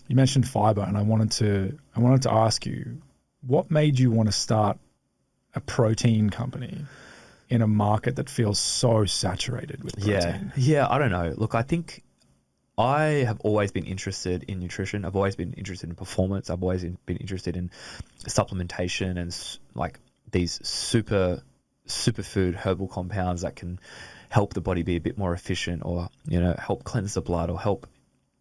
You mentioned fiber, and I wanted to ask you, what made you want to start a protein company in a market that feels so saturated with protein? Yeah, I don't know. Look, I think I have always been interested in nutrition. I've always been interested in performance. I've always been interested in supplementation and like these superfood herbal compounds that can help the body be a bit more efficient, or help cleanse the blood, or help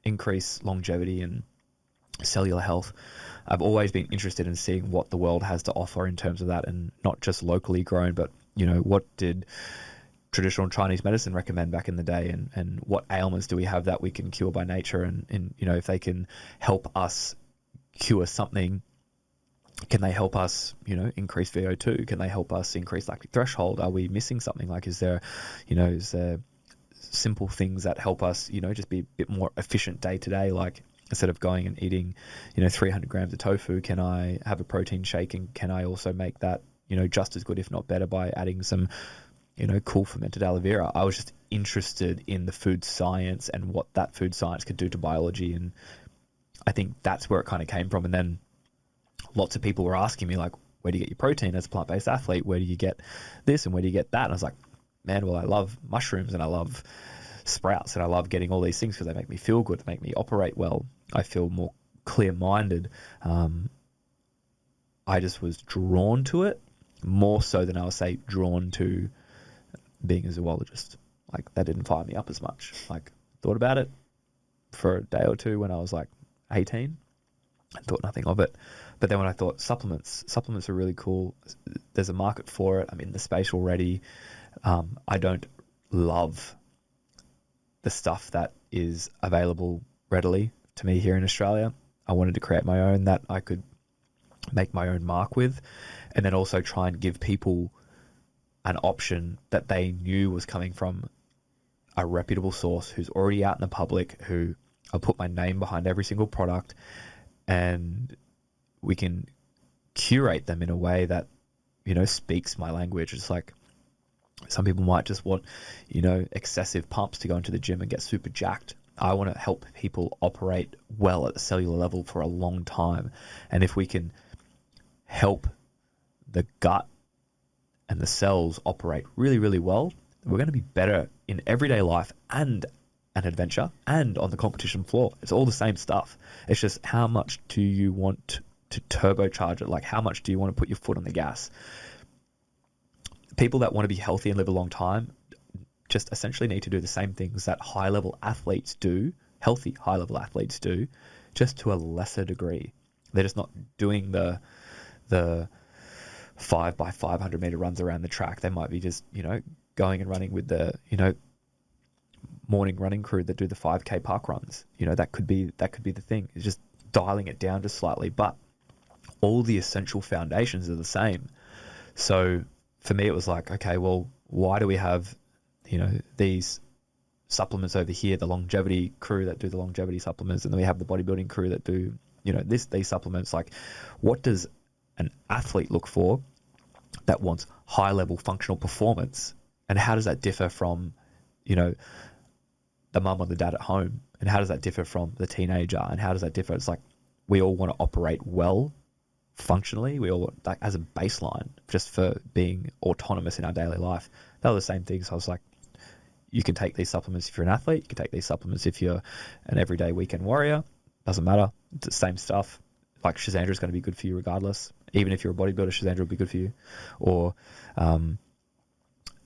increase longevity and cellular health. I've always been interested in seeing what the world has to offer in terms of that, and not just locally grown, but what did traditional Chinese medicine recommend back in the day, and what ailments do we have that we can cure by nature, and if they can help us cure something, can they help us increase VO2? Can they help us increase lactic threshold? Are we missing something? Like, is there simple things that help us just be a bit more efficient day to day? Like, instead of going and eating 300 grams of tofu, can I have a protein shake, and can I also make that just as good, if not better, by adding some cool fermented aloe vera? I was just interested in the food science and what that food science could do to biology, and I think that's where it kind of came from. And then lots of people were asking me, like, where do you get your protein as a plant-based athlete? Where do you get this and where do you get that? And I was like, man, well, I love mushrooms and I love sprouts and I love getting all these things because they make me feel good, they make me operate well. I feel more clear-minded. I just was drawn to it more so than I would say drawn to being a zoologist. Like, that didn't fire me up as much. Like, thought about it for a day or two when I was like 18 and thought nothing of it. But then when I thought supplements are really cool. There's a market for it. I'm in the space already. I don't love the stuff that is available readily to me here in Australia. I wanted to create my own that I could make my own mark with, and then also try and give people an option that they knew was coming from a reputable source who's already out in the public, who I'll put my name behind every single product, and we can curate them in a way that speaks my language. It's like, some people might just want excessive pumps to go into the gym and get super jacked. I want to help people operate well at the cellular level for a long time, and if we can help the gut and the cells operate really, really well, we're going to be better in everyday life and an adventure and on the competition floor. It's all the same stuff. It's just, how much do you want to turbocharge it? Like, how much do you want to put your foot on the gas? People that want to be healthy and live a long time just essentially need to do the same things that high-level athletes do, healthy high-level athletes do, just to a lesser degree. They're just not doing the 5 by 500 meter runs around the track. They might be just, going and running with the, morning running crew that do the 5K park runs. That could be the thing. It's just dialing it down just slightly, but all the essential foundations are the same. So for me, it was like, okay, well, why do we have, these supplements over here, the longevity crew that do the longevity supplements, and then we have the bodybuilding crew that do, these supplements? Like, what does an athlete look for that wants high level functional performance, and how does that differ from, the mum or the dad at home, and how does that differ from the teenager, and how does that differ? It's like, we all want to operate well functionally. We all, like, as a baseline, just for being autonomous in our daily life. They were the same things. I was like, you can take these supplements if you're an athlete, you can take these supplements if you're an everyday weekend warrior. Doesn't matter. It's the same stuff. Like, Shazandra is going to be good for you regardless. Even if you're a bodybuilder, Shazandra will be good for you. Or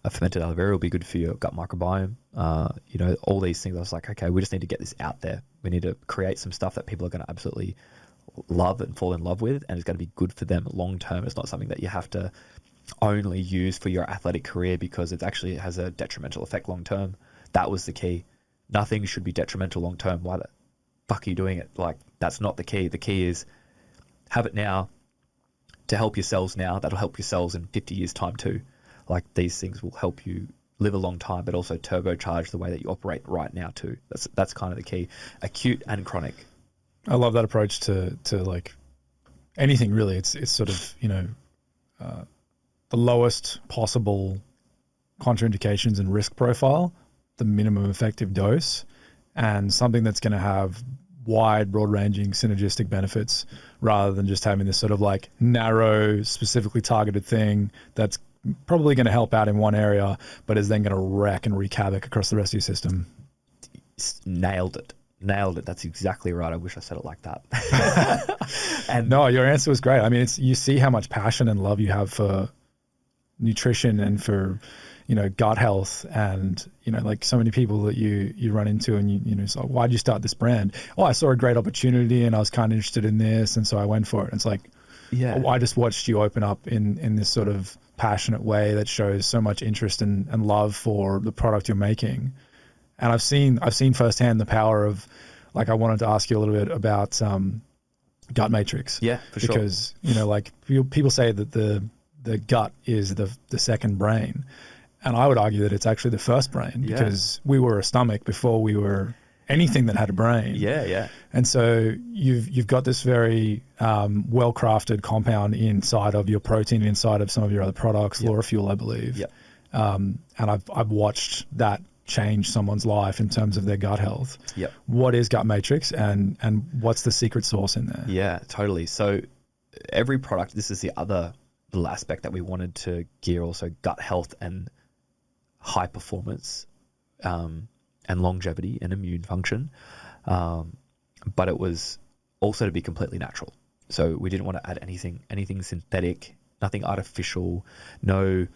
a fermented aloe vera will be good for your gut microbiome. All these things. I was like, okay, we just need to get this out there. We need to create some stuff that people are going to absolutely love and fall in love with, and it's going to be good for them long term. It's not something that you have to only use for your athletic career because it actually has a detrimental effect long term. That was the key. Nothing should be detrimental long term. Why the fuck are you doing it? Like, that's not the key. The key is have it now to help your cells now. That'll help your cells in 50 years time too. Like, these things will help you live a long time, but also turbocharge the way that you operate right now too. That's kind of the key. Acute and chronic. I love that approach to like anything really. It's sort of, the lowest possible contraindications and risk profile, the minimum effective dose, and something that's going to have wide, broad-ranging, synergistic benefits rather than just having this sort of like narrow, specifically targeted thing that's probably going to help out in one area, but is then going to wreck and wreak havoc across the rest of your system. Nailed it. That's exactly right. I wish I said it like that. And no, your answer was great. I mean, you see how much passion and love you have for nutrition and for, gut health, and, like so many people that you run into, and so why'd you start this brand? Oh, I saw a great opportunity and I was kind of interested in this, and so I went for it. And it's like, yeah, I just watched you open up in this sort of passionate way that shows so much interest and love for the product you're making. And I've seen firsthand the power of, like, I wanted to ask you a little bit about gut matrix. Yeah, for sure. Because, like people say that the gut is the second brain. And I would argue that it's actually the first brain, because we were a stomach before we were anything that had a brain. Yeah. And so you've got this very well-crafted compound inside of your protein, inside of some of your other products, Laura Fuel, I believe. Yeah. And I've watched that change someone's life in terms of their gut health. Yep. What is Gut Matrix, and what's the secret sauce in there? Yeah, totally. So every product, this is the other little aspect that we wanted to gear also gut health and high performance and longevity and immune function. But it was also to be completely natural. So we didn't want to add anything synthetic, nothing artificial, no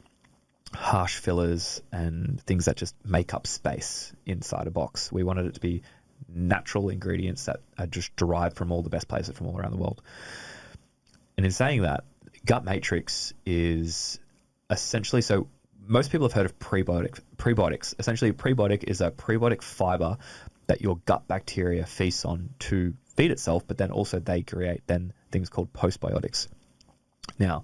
harsh fillers and things that just make up space inside a box. We wanted it to be natural ingredients that are just derived from all the best places from all around the world. And in saying that, Gut Matrix is essentially, so most people have heard of prebiotics. Essentially, a prebiotic is a prebiotic fiber that your gut bacteria feasts on to feed itself, but then also they create then things called postbiotics. Now,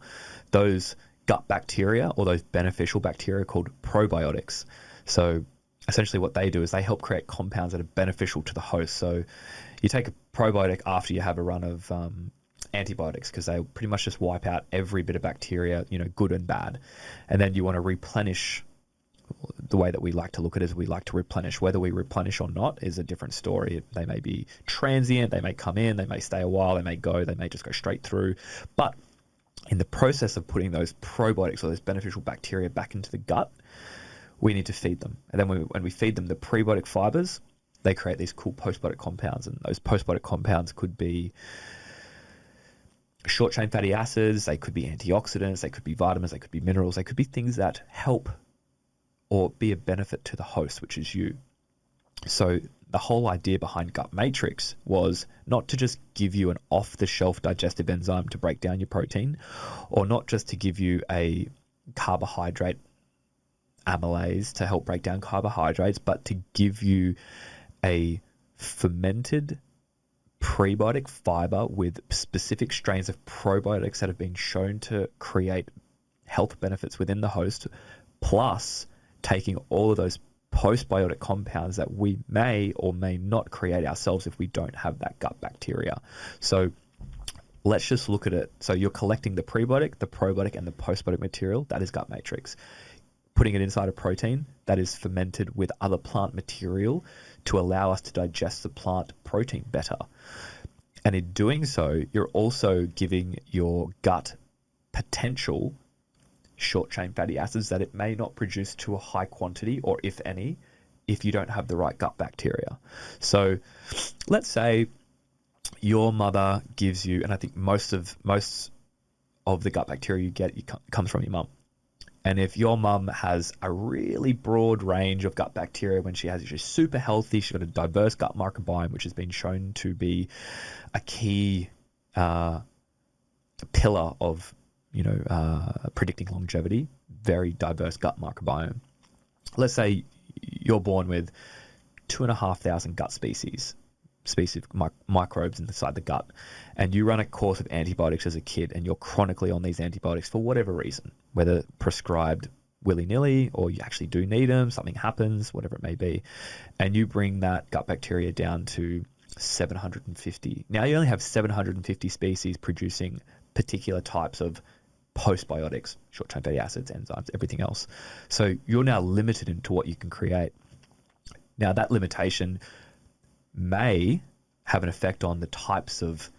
those gut bacteria, or those beneficial bacteria, called probiotics. So essentially what they do is they help create compounds that are beneficial to the host. So you take a probiotic after you have a run of antibiotics, because they pretty much just wipe out every bit of bacteria, good and bad. And then you want to replenish. The way that we like to look at it is we like to replenish. Whether we replenish or not is a different story. They may be transient, they may come in, they may stay a while, they may go, they may just go straight through. But in the process of putting those probiotics or those beneficial bacteria back into the gut, we need to feed them. And then when we feed them the prebiotic fibers, they create these cool postbiotic compounds. And those postbiotic compounds could be short-chain fatty acids, they could be antioxidants, they could be vitamins, they could be minerals, they could be things that help or be a benefit to the host, which is you. So the whole idea behind Gut Matrix was not to just give you an off-the-shelf digestive enzyme to break down your protein, or not just to give you a carbohydrate amylase to help break down carbohydrates, but to give you a fermented prebiotic fiber with specific strains of probiotics that have been shown to create health benefits within the host, plus taking all of those postbiotic compounds that we may or may not create ourselves if we don't have that gut bacteria. So let's just look at it. So you're collecting the prebiotic, the probiotic, and the postbiotic material. That is Gut Matrix. Putting it inside a protein that is fermented with other plant material to allow us to digest the plant protein better. And in doing so, you're also giving your gut potential short-chain fatty acids that it may not produce to a high quantity, or if any, if you don't have the right gut bacteria. So let's say your mother gives you, and I think most of the gut bacteria you get comes from your mum. And if your mum has a really broad range of gut bacteria when she's super healthy, she's got a diverse gut microbiome, which has been shown to be a key pillar of predicting longevity, very diverse gut microbiome. Let's say you're born with 2,500 gut species microbes inside the gut, and you run a course of antibiotics as a kid, and you're chronically on these antibiotics for whatever reason, whether prescribed willy-nilly or you actually do need them, something happens, whatever it may be, and you bring that gut bacteria down to 750. Now you only have 750 species producing particular types of postbiotics, short-chain fatty acids, enzymes, everything else. So you're now limited into what you can create. Now that limitation may have an effect on the types of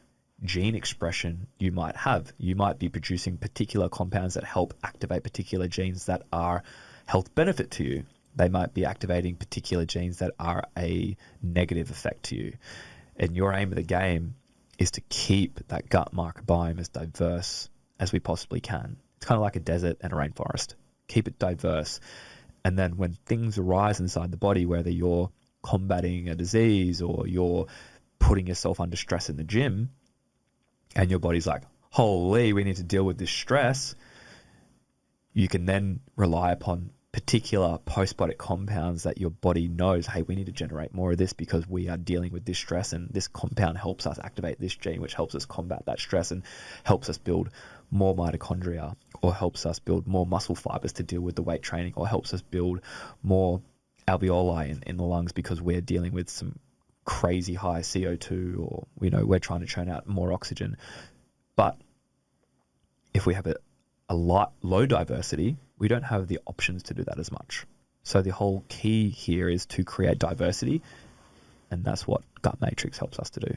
gene expression you might have. You might be producing particular compounds that help activate particular genes that are health benefit to you. They might be activating particular genes that are a negative effect to you. And your aim of the game is to keep that gut microbiome as diverse as we possibly can. It's kind of like a desert and a rainforest. Keep it diverse. And then when things arise inside the body, whether you're combating a disease or you're putting yourself under stress in the gym, and your body's like, holy, we need to deal with this stress, you can then rely upon particular postbiotic compounds that your body knows, hey, we need to generate more of this because we are dealing with this stress, and this compound helps us activate this gene, which helps us combat that stress and helps us build more mitochondria, or helps us build more muscle fibers to deal with the weight training, or helps us build more alveoli in the lungs because we're dealing with some crazy high CO2, or we're trying to churn out more oxygen. But if we have a low diversity, we don't have the options to do that as much. So the whole key here is to create diversity, and that's what Gut Matrix helps us to do.